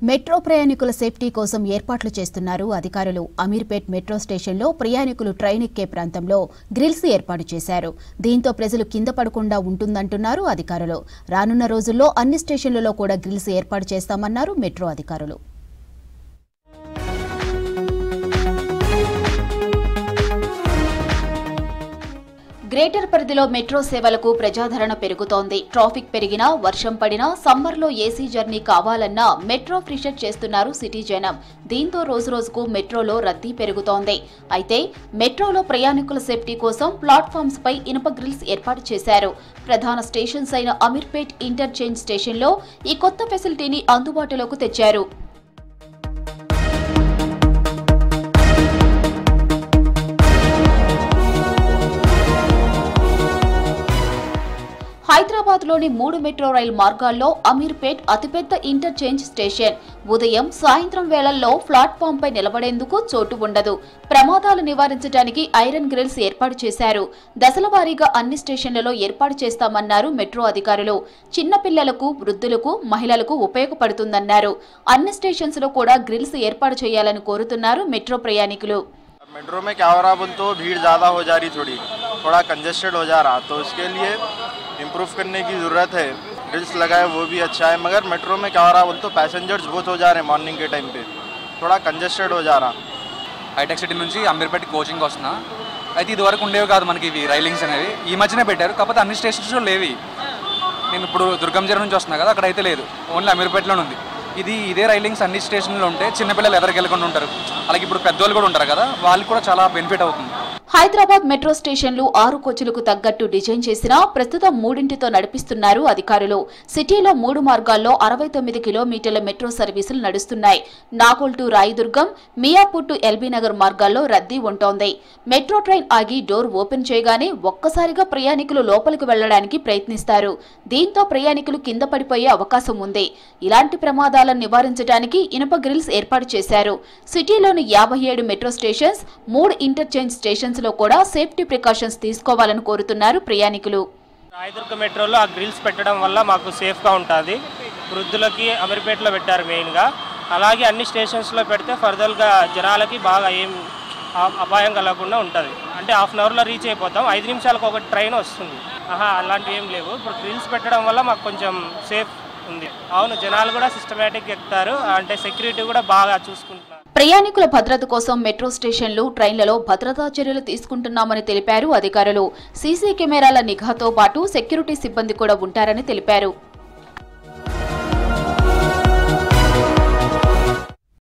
Metro ప్రయాణికుల safety కోసం ఏర్పాట్లు చేస్తున్నారు అధికారులు. అమీర్పేట్ మెట్రో స్టేషన్లో ప్రయాణికులు ట్రైన్ ఎక్కే ప్రాంతంలో గ్రిల్స్ ఏర్పాటు చేశారు. దీంతో ప్రజలు కింద పడకుండా ఉంటుందంటున్నారు అధికారులు. రానున్న రోజుల్లో అన్ని స్టేషన్లలో కూడా గ్రిల్స్ ఏర్పాటు చేస్తామన్నారు మెట్రో అధికారులు. గ్రేటర్ పరిధిలో మెట్రో సేవలకు ప్రజాదరణ పెరుగుతోంది. ట్రాఫిక్ పెరిగినా, వర్షం పడినా, సమ్మర్లో ఏసీ జర్నీ కావాలన్నా మెట్రో ఫ్రీషెట్ చేస్తున్నారు సిటీ జనం. దీంతో రోజురోజుకు మెట్రోలో రద్దీ పెరుగుతోంది. అయితే మెట్రోలో ప్రయాణికుల సేఫ్టీ కోసం ప్లాట్ఫామ్స్ పై ఇనుప గ్రిల్స్ ఏర్పాటు చేశారు. ప్రధాన స్టేషన్స్ అయిన అమీర్పేట్ ఇంటర్చేంజ్ స్టేషన్లో ఈ కొత్త ఫెసిలిటీని అందుబాటులోకి తెచ్చారు. హైదరాబాద్లోని 3 మెట్రో రైల్ మార్గాల్లో అమీర్పేట్ అతిపెద్ద ఇంటర్చేంజ్ స్టేషన్. ఉదయం, సాయంత్రం వేళల్లో ప్లాట్ఫామ్పై నిలబడేందుకు చోటు ఉండదు. ప్రమాదాలు నివారించడానికి ఐరన్ గ్రిల్స్ ఏర్పాటు చేశారు. దశల వారీగా అన్ని స్టేషన్లలో ఏర్పాటు చేస్తామన్నారు మెట్రో అధికారులు. చిన్నపిల్లలకు, వృద్ధులకు, మహిళలకు ఉపయోగపడుతుందన్నారు. అన్ని స్టేషన్స్ లో కూడా గ్రిల్స్ ఏర్పాటు చేయాలని కోరుతున్నారు మెట్రో ప్రయాణికులు. मेट्रो में क्या हो रहा बोल तो भीड़ ज़्यादा हो जा रही, थोड़ा कंजेस्टेड हो जा रहा, तो उसके लिए इम्प्रूव करने की ज़रूरत है. ग्रिल्स लगाए वो भी अच्छा है, मगर मेट्रो में क्या हो रहा बोल तो पैसेंजर्स बहुत हो जा रहे हैं मॉर्निंग के टाइम पे, थोड़ा कंजेस्टेड हो जा रहा. హైటెక్ సిటీ నుంచి అమీర్పేట్ కోచింగ్ వస్తున్నా. అయితే ఇది వరకు ఉండేవి కాదు మనకి ఇవి రైలింగ్స్ అనేవి. ఈ మధ్యనే పెట్టారు, కాకపోతే అన్ని స్టేషన్స్లో లేవి. నేను ఇప్పుడు దుర్గంజర నుంచి వస్తున్నా కదా, అక్కడ అయితే లేదు, ఓన్లీ అమీర్పేట్లోనే ఉంది. ఇదే రైలింగ్స్ అన్ని స్టేషన్లో ఉంటే చిన్నపిల్లలు ఎదరికెళ్ళకుండా ఉంటారు. అలాగే ఇప్పుడు పెద్దోళ్ళు కూడా ఉంటారు కదా, వాళ్ళకి కూడా చాలా బెనిఫిట్ అవుతుంది. హైదరాబాద్ మెట్రో స్టేషన్లు 6 కోచ్లకు తగ్గట్టు డిజైన్ చేసినా ప్రస్తుతం 3ంటితో నడిపిస్తున్నారు అధికారులు. సిటీలో 3 మార్గాల్లో 69 కిలోమీటర్ల మెట్రో సర్వీసులు నడుస్తున్నాయి. Nagole to Rayadurgam, Miyapur to LB Nagar మార్గాల్లో రద్దీ ఉంటోంది. మెట్రో ట్రైన్ ఆగి డోర్ ఓపెన్ చేయగానే ఒక్కసారిగా ప్రయాణికులు లోపలికి వెళ్లడానికి ప్రయత్నిస్తారు. దీంతో ప్రయాణికులు కింద పడిపోయే అవకాశం ఉంది. ఇలాంటి ప్రమాదాలను నివారించడానికి ఇనుప గ్రిల్స్ ఏర్పాటు చేశారు. సిటీలోని 57 మెట్రో స్టేషన్స్, 3 ఇంటర్చేంజ్ స్టేషన్స్ లో కూడా సేఫ్టీ ప్రికాషన్స్ తీసుకోవాలని కోరుతున్నారు ప్రయాణికులు. రాయదుర్గ మెట్రోలో ఆ గ్రిల్స్ పెట్టడం వల్ల మాకు సేఫ్గా ఉంటుంది. వృద్ధులకి అమీర్పేట్లో పెట్టారు మెయిన్గా. అలాగే అన్ని స్టేషన్స్లో పెడితే ఫర్దర్గా జనాలకి బాగా ఏం అపాయం కలగకుండా ఉంటుంది. అంటే హాఫ్ అన్ అవర్లో రీచ్ అయిపోతాం, 5 నిమిషాలకు ఒక ట్రైన్ వస్తుంది. అలాంటివి ఏం లేవు. ఇప్పుడు గ్రిల్స్ పెట్టడం వల్ల మాకు కొంచెం సేఫ్ ఉంది. అవును, జనాలు కూడా సిస్టమేటిక్ ఎక్కుతారు, అంటే సెక్యూరిటీ కూడా బాగా చూసుకుంటున్నారు. ప్రయాణికుల భద్రత కోసం మెట్రో స్టేషన్లు, ట్రైన్లలో భద్రతా చర్యలు తీసుకుంటున్నామని తెలిపారు అధికారులు. సీసీ కెమెరాల నిఘాతో పాటు సెక్యూరిటీ సిబ్బంది కూడా ఉంటారని తెలిపారు.